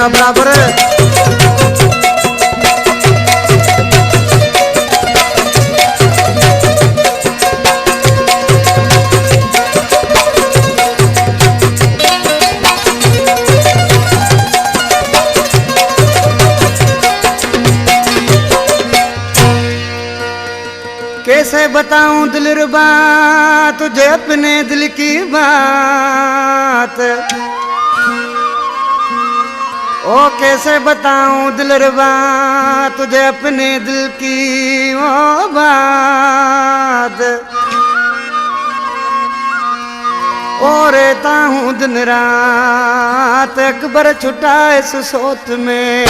ना बराबर कैसे बताऊं दिलरुबा तुझे अपने दिल की बात ओ कैसे बताऊं दिलरुबा तुझे अपने दिल की वो बात और रहता हूँ दिन रात अकबर छुटा इस सोच में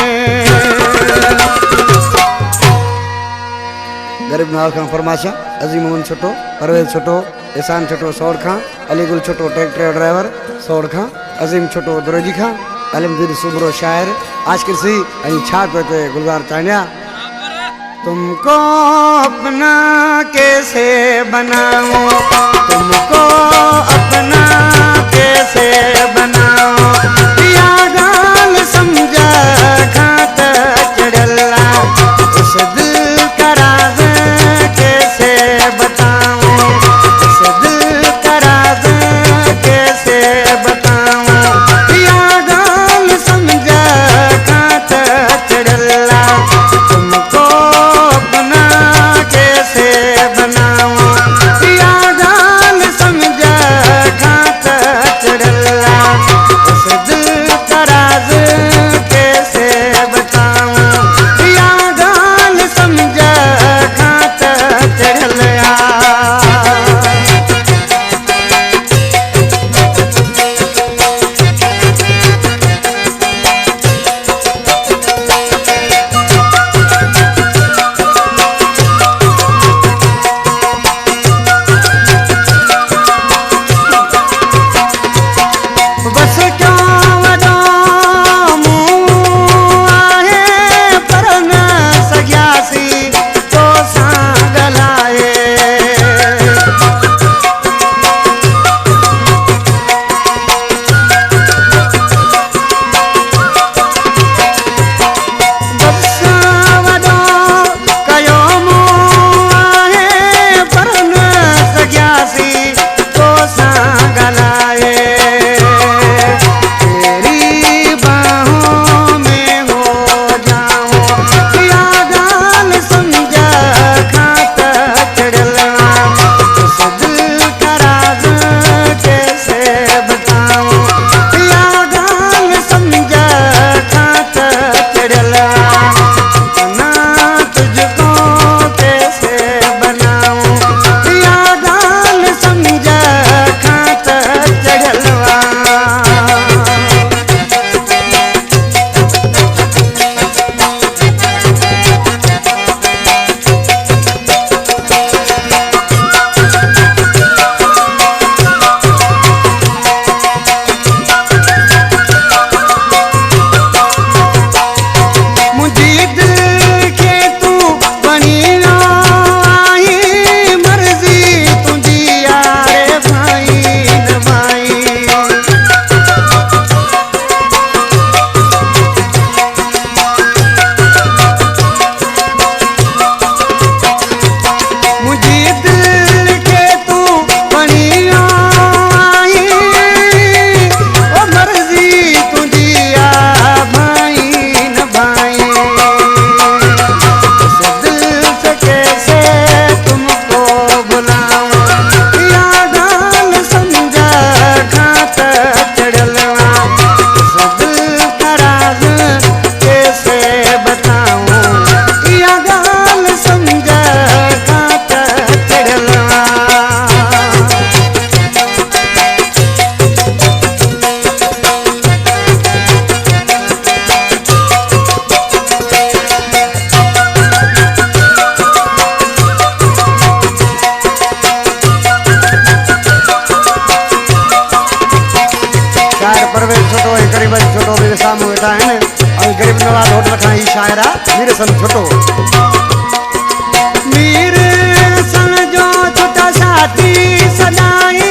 गरीब नवाज खान फरमाशा अजीम मोहन छोटो परवेज छोटो एहसान छोटो सौर खां अलीगुल छोटो ट्रैक्टर ड्राइवर सौर खां अजीम छोटो दुरजी खां अलमदीन सुबरो शायर आशिक सी ऐं छा पे गुलजार चांडिया तुमको अपना कैसे बनाऊं तुमको अपना कैसे बनाऊं या गाल समझा खात चढ़ला उस दिल का राज कैसे बताऊं उस दिल का राज कैसे बताऊं या गाल समझा खात चढ़ला तुमको अपना कैसे बनाऊं या गाल समझा खात चढ़ला उस दिल का राज कैसे बताऊं या गाल समझा खात चढ़ला बस क्यों वॾो मुंहुं आहे पर न सघियासीं तोसां ॻाल्हाए बस वॾो कयो मुंहुं आहे पर न सघियासीं तोसां ॻाल्हाए तेरी बाहों में हो जाऊं या गाल समझा खात चढ़ला उस दिल का राज कैसे बताऊं या गाल समझा खात चढ़ला अपना तुझको कैसे बनाऊं या गाल समझा खात चढ़लवा मुझी दिल के तू बनी ना आई मर्जी तुझी यारे भाई न भाई मुझी दिल के तू बनी ना आई ओ मर्जी तुझी या भाई न भाई उस दिल से कैसे तुमको बुलाऊं या गाल समझा खात चढ़लवा उस दिल का राज कैसे बताऊं या गाल समझा खात चढ़लवा शायर परवेज छोटो ऐं गरीब छोटो मेरे साम्हूं वेठा आहिनि ऐं गरीब नवाज़ होटल खां ही शायर आहे मीर सन छोटो मीर सन जो छोटा साथी सदाई